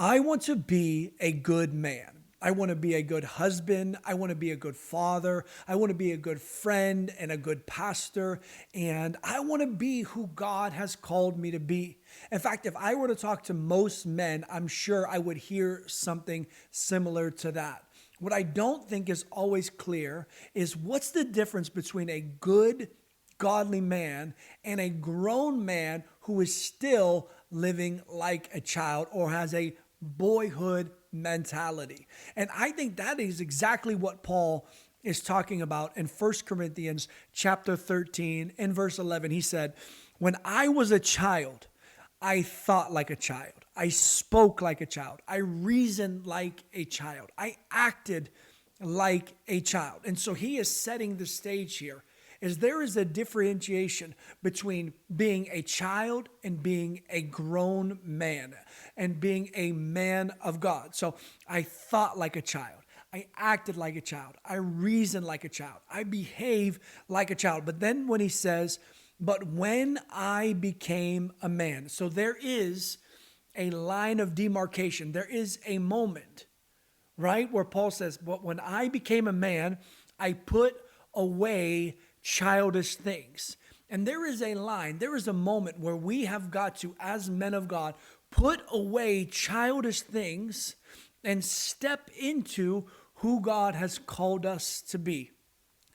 I want to be a good man. I want to be a good husband. I want to be a good father. I want to be a good friend and a good pastor. And I want to be who God has called me to be. In fact, if I were to talk to most men, I'm sure I would hear something similar to that. What I don't think is always clear is what's the difference between a good, godly man and a grown man who is still living like a child or has a boyhood mentality. And I think that is exactly what Paul is talking about in First Corinthians chapter 13 in verse 11. He said, "When I was a child, I thought like a child. I spoke like a child. I reasoned like a child. I acted like a child." And so he is setting the stage here is there is a differentiation between being a child and being a grown man and being a man of God. So I thought like a child. I acted like a child. I reasoned like a child. I behave like a child. But then when he says, "But when I became a man," so there is a line of demarcation. There is a moment, right, where Paul says, "But when I became a man, I put away childish things." And there is a line, there is a moment where we have got to, as men of God, put away childish things and step into who God has called us to be.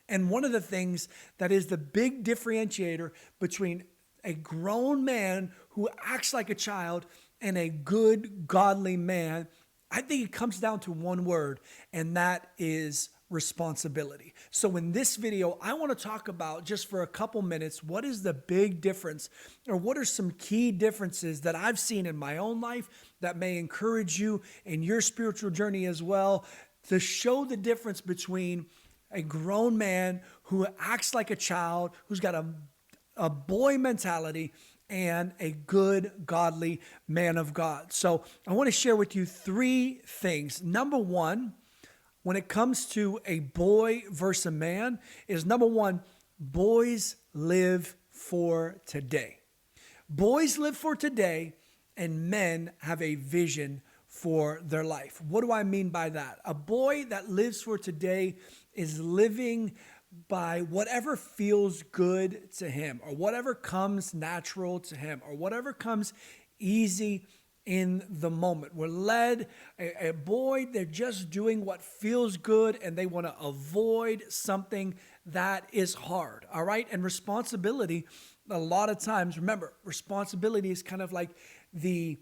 And one of the things that is the big differentiator between a grown man who acts like a child and a good, godly man, I think it comes down to one word, and that is responsibility. So in this video, I want to talk about just for a couple minutes, what is the big difference or what are some key differences that I've seen in my own life that may encourage you in your spiritual journey as well to show the difference between a grown man who acts like a child, who's got a boy mentality, and a good, godly man of God. So I want to share with you three things. Number one, when it comes to a boy versus a man, is number one, boys live for today. Boys live for today, and men have a vision for their life. What do I mean by that? A boy that lives for today is living by whatever feels good to him or whatever comes natural to him or whatever comes easy in the moment. We're led, a boy, they're just doing what feels good and they want to avoid something that is hard, all right? And responsibility, a lot of times, remember, responsibility is kind of like the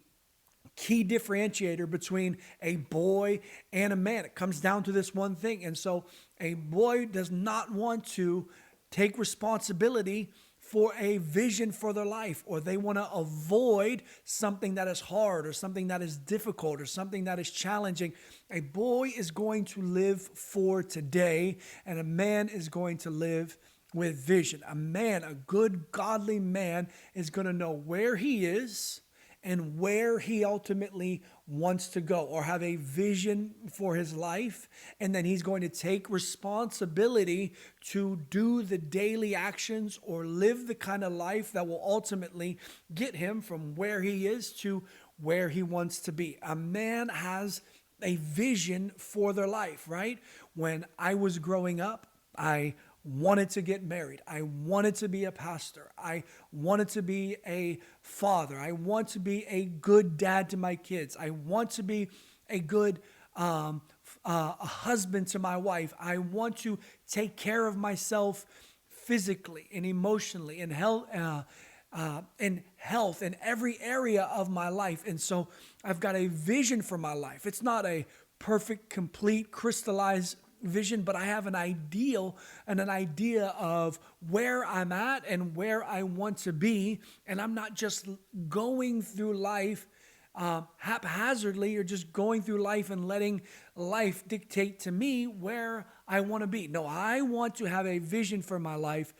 key differentiator between a boy and a man. It comes down to this one thing. And so a boy does not want to take responsibility for a vision for their life, or they want to avoid something that is hard or something that is difficult or something that is challenging. A boy is going to live for today, and a man is going to live with vision. A man, a good, godly man, is going to know where he is and where he ultimately wants to go or have a vision for his life. And then he's going to take responsibility to do the daily actions or live the kind of life that will ultimately get him from where he is to where he wants to be. A man has a vision for their life, right? When I was growing up, I wanted to get married. I wanted to be a pastor. I wanted to be a father. I want to be a good dad to my kids. I want to be a good a husband to my wife. I want to take care of myself physically and emotionally and health in every area of my life. And so I've got a vision for my life. It's not a perfect, complete, crystallized vision, but I have an ideal and an idea of where I'm at and where I want to be. And I'm not just going through life haphazardly or just going through life and letting life dictate to me where I want to be. No, I want to have a vision for my life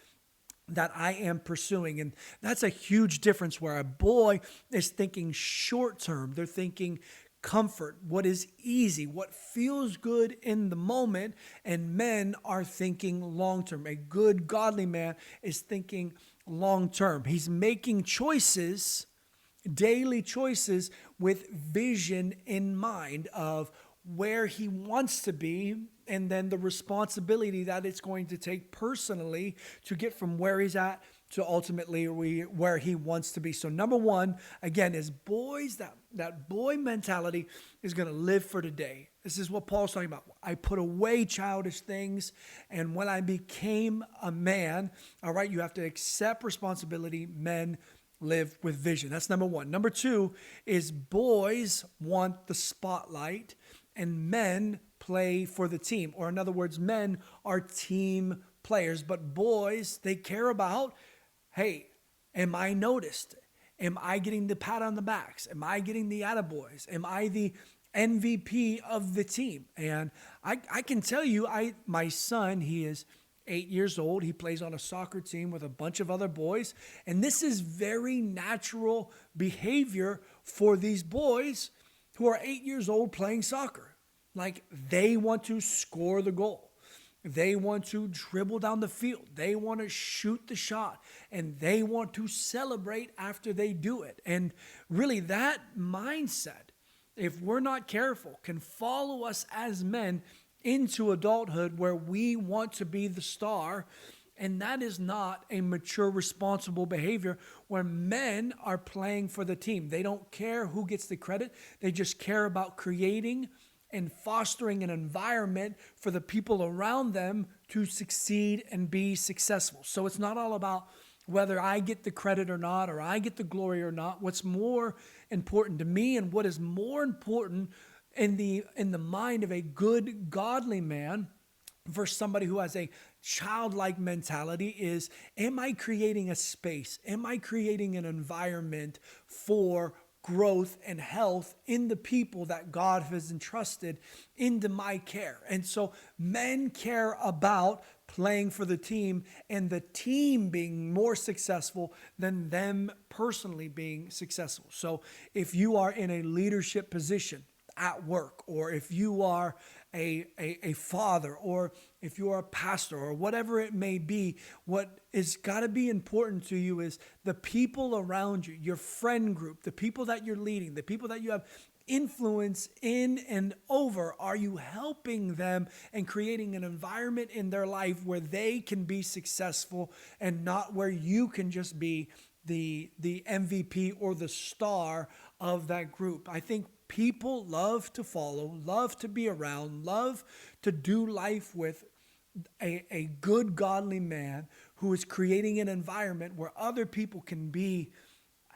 that I am pursuing. And that's a huge difference where a boy is thinking short term. They're thinking comfort, what is easy, what feels good in the moment, and men are thinking long term. A good, godly man is thinking long term. He's making choices daily choices with vision in mind of where he wants to be, and then the responsibility that it's going to take personally to get from where he's at to ultimately where he wants to be. So number one, again, is boys, that boy mentality is going to live for today. This is what Paul's talking about. I put away childish things, and when I became a man, all right, you have to accept responsibility. Men live with vision. That's number one. Number two is boys want the spotlight and men play for the team. Or in other words, men are team players, but boys, they care about, hey, am I noticed? Am I getting the pat on the backs? Am I getting the attaboys? Am I the MVP of the team? And I can tell you, my son, he is 8 years old. He plays on a soccer team with a bunch of other boys. And this is very natural behavior for these boys who are 8 years old playing soccer. Like, they want to score the goal. They want to dribble down the field. They want to shoot the shot. And they want to celebrate after they do it. And really, that mindset, if we're not careful, can follow us as men into adulthood, where we want to be the star. And that is not a mature, responsible behavior, where men are playing for the team. They don't care who gets the credit. They just care about creating and fostering an environment for the people around them to succeed and be successful. So it's not all about whether I get the credit or not, or I get the glory or not. What's more important to me, and what is more important in the mind of a good, godly man versus somebody who has a childlike mentality, is, am I creating a space? Am I creating an environment for growth and health in the people that God has entrusted into my care? And so men care about playing for the team, and the team being more successful than them personally being successful. So if you are in a leadership position at work, or if you are a father, or if you are a pastor, or whatever it may be, what is got to be important to you is the people around you, your friend group, the people that you're leading, the people that you have influence in and over. Are you helping them and creating an environment in their life where they can be successful, and not where you can just be the MVP or the star of that group? I think people love to follow, love to be around, love to do life with a good, godly man who is creating an environment where other people can be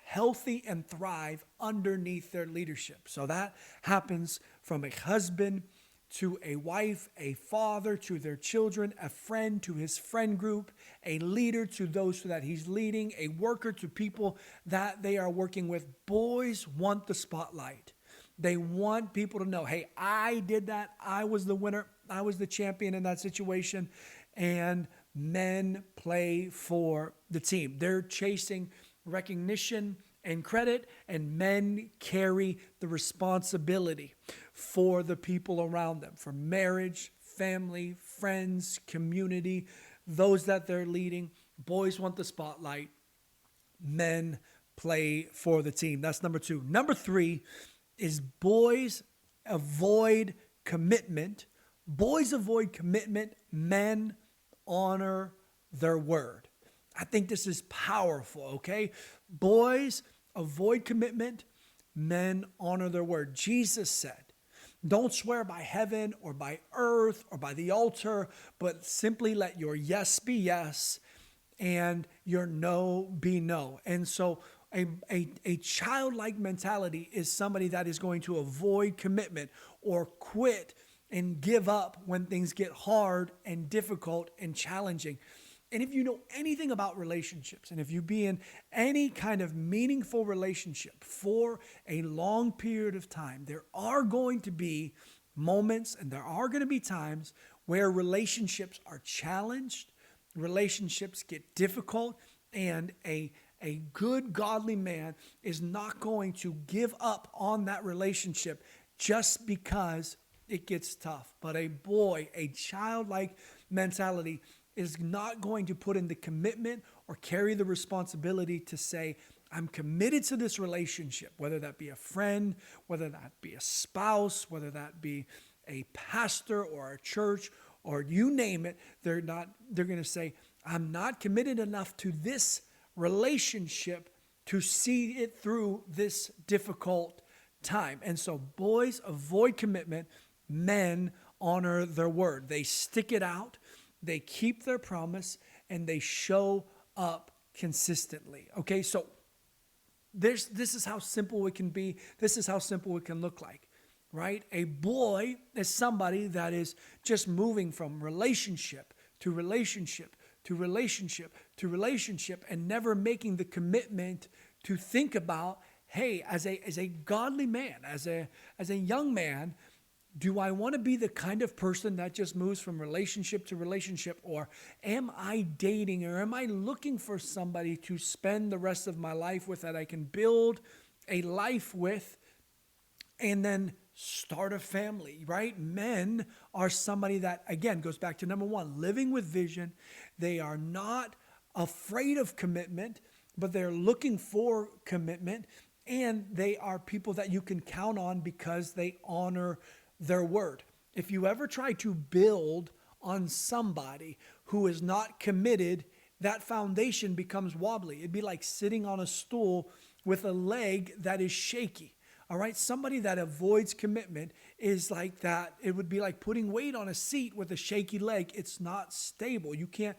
healthy and thrive underneath their leadership. So that happens from a husband to a wife, a father to their children, a friend to his friend group, a leader to those that he's leading, a worker to people that they are working with. Boys want the spotlight. They want people to know, hey, I did that. I was the winner. I was the champion in that situation. And men play for the team. They're chasing recognition and credit, and men carry the responsibility for the people around them, for marriage, family, friends, community, those that they're leading. Boys want the spotlight. Men play for the team. That's number two. Number three is boys avoid commitment. Boys avoid commitment. Men honor their word. I think this is powerful, okay? Boys avoid commitment. Men honor their word. Jesus said, don't swear by heaven or by earth or by the altar, but simply let your yes be yes and your no be no. And so a childlike mentality is somebody that is going to avoid commitment or quit and give up when things get hard and difficult and challenging. And if you know anything about relationships, and if you be in any kind of meaningful relationship for a long period of time, there are going to be moments and there are going to be times where relationships are challenged, relationships get difficult, and a good godly man is not going to give up on that relationship just because it gets tough. But a boy, a childlike mentality, is not going to put in the commitment or carry the responsibility to say, I'm committed to this relationship, whether that be a friend, whether that be a spouse, whether that be a pastor or a church or you name it. They're going to say, I'm not committed enough to this relationship to see it through this difficult time. And so boys avoid commitment, men honor their word. They stick it out, they keep their promise, and they show up consistently. Okay, so this is how simple it can be. This is how simple it can look like, right? A boy is somebody that is just moving from relationship to relationship to relationship to relationship and never making the commitment to think about, hey, as a godly man, as a young man, do I want to be the kind of person that just moves from relationship to relationship, or am I dating, or am I looking for somebody to spend the rest of my life with, that I can build a life with and then start a family, right? Men are somebody that, again, goes back to number one, living with vision. They are not afraid of commitment, but they're looking for commitment, and they are people that you can count on because they honor their word. If you ever try to build on somebody who is not committed, that foundation becomes wobbly. It'd be like sitting on a stool with a leg that is shaky. All right, somebody that avoids commitment is like that. It would be like putting weight on a seat with a shaky leg. It's not stable. You can't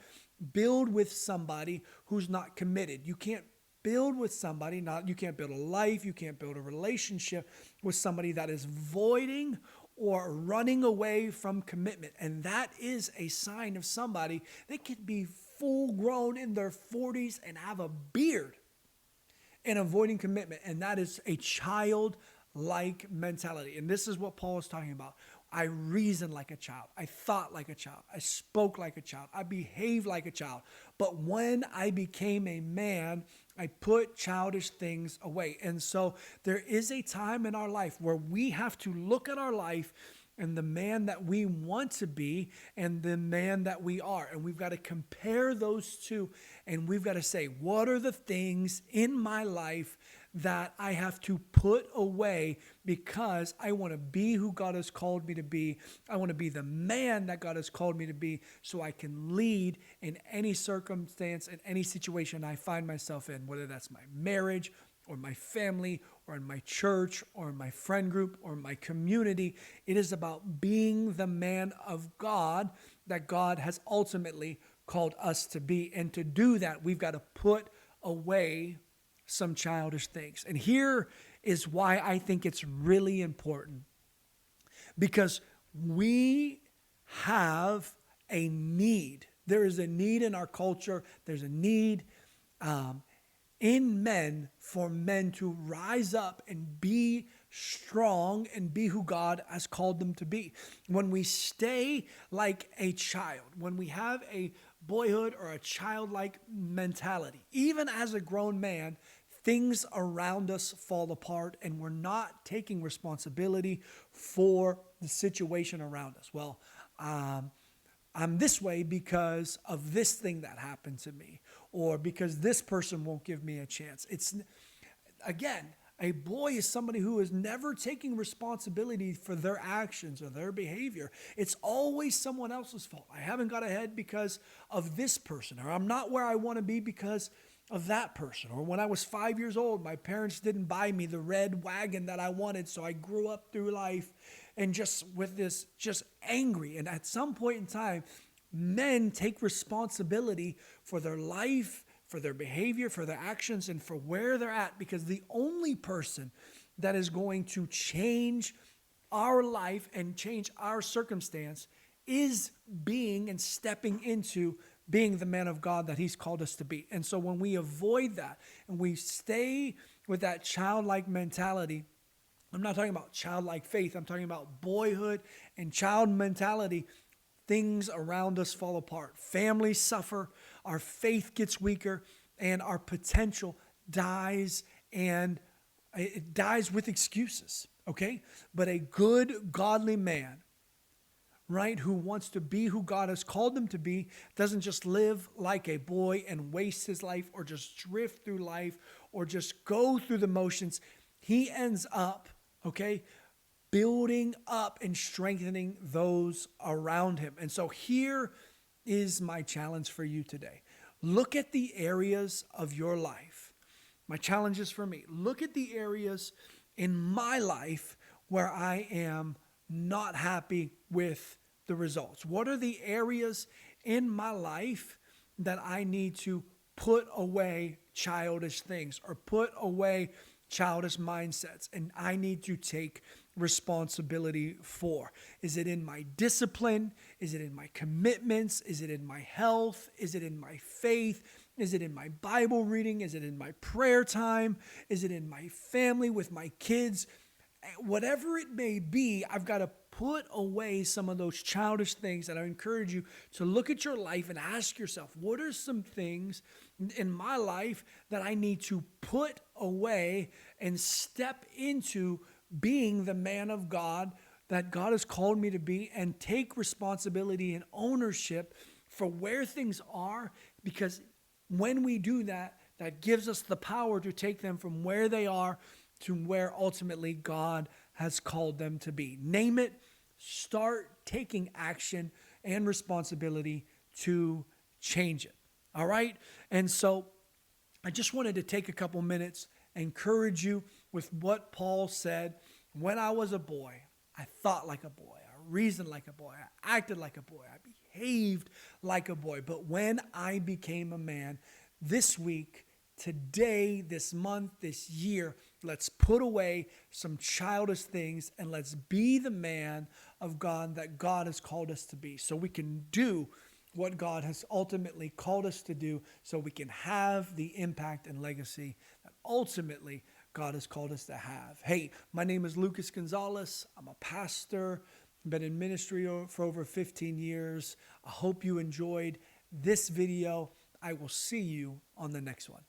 build with somebody who's not committed. You can't build with somebody, you can't build a life, you can't build a relationship with somebody that is voiding or running away from commitment. And that is a sign of somebody that can be full grown in their 40s and have a beard and avoiding commitment. And that is a childlike mentality. And this is what Paul is talking about. I reasoned like a child. I thought like a child. I spoke like a child. I behaved like a child. But when I became a man, I put childish things away. And so there is a time in our life where we have to look at our life and the man that we want to be and the man that we are. And we've got to compare those two, and we've got to say, what are the things in my life that I have to put away because I want to be who God has called me to be. I want to be the man that God has called me to be, so I can lead in any circumstance, in any situation I find myself in, whether that's my marriage or my family or in my church or in my friend group or my community. It is about being the man of God that God has ultimately called us to be. And to do that, we've got to put away some childish things. And here is why I think it's really important, because we have a need. There is a need in our culture. There's a need in men for men to rise up and be strong and be who God has called them to be. When we stay like a child, when we have a boyhood or a childlike mentality, even as a grown man, things around us fall apart and we're not taking responsibility for the situation around us. Well, I'm this way because of this thing that happened to me, or because this person won't give me a chance. It's, again, a boy is somebody who is never taking responsibility for their actions or their behavior. It's always someone else's fault. I haven't got ahead because of this person, or I'm not where I want to be because of that person. Or when I was 5 years old, my parents didn't buy me the red wagon that I wanted, so I grew up through life and just with this, just angry. And at some point in time, men take responsibility for their life, for their behavior, for their actions, and for where they're at, because the only person that is going to change our life and change our circumstance is being and stepping into being the man of God that he's called us to be. And so when we avoid that and we stay with that childlike mentality, I'm not talking about childlike faith, I'm talking about boyhood and child mentality, things around us fall apart. Families suffer, our faith gets weaker, and our potential dies, and it dies with excuses, okay? But a good, godly man right, who wants to be who God has called them to be, doesn't just live like a boy and waste his life or just drift through life or just go through the motions. He ends up, okay, building up and strengthening those around him. And so here is my challenge for you today. Look at the areas of your life. My challenge is for me. Look at the areas in my life where I am not happy with the results. What are the areas in my life that I need to put away childish things or put away childish mindsets and I need to take responsibility for? Is it in my discipline? Is it in my commitments? Is it in my health? Is it in my faith? Is it in my Bible reading? Is it in my prayer time? Is it in my family with my kids? Whatever it may be, I've got to put away some of those childish things. And I encourage you to look at your life and ask yourself, what are some things in my life that I need to put away and step into being the man of God that God has called me to be, and take responsibility and ownership for where things are? Because when we do that, that gives us the power to take them from where they are to where ultimately God has called them to be. Name it, start taking action and responsibility to change it. All right? And so I just wanted to take a couple minutes, encourage you with what Paul said. When I was a boy, I thought like a boy. I reasoned like a boy. I acted like a boy. I behaved like a boy. But when I became a man, this week, today, this month, this year, let's put away some childish things and let's be the man of God that God has called us to be, so we can do what God has ultimately called us to do, so we can have the impact and legacy that ultimately God has called us to have. Hey, my name is Lucas Gonzalez. I'm a pastor. I've been in ministry for over 15 years. I hope you enjoyed this video. I will see you on the next one.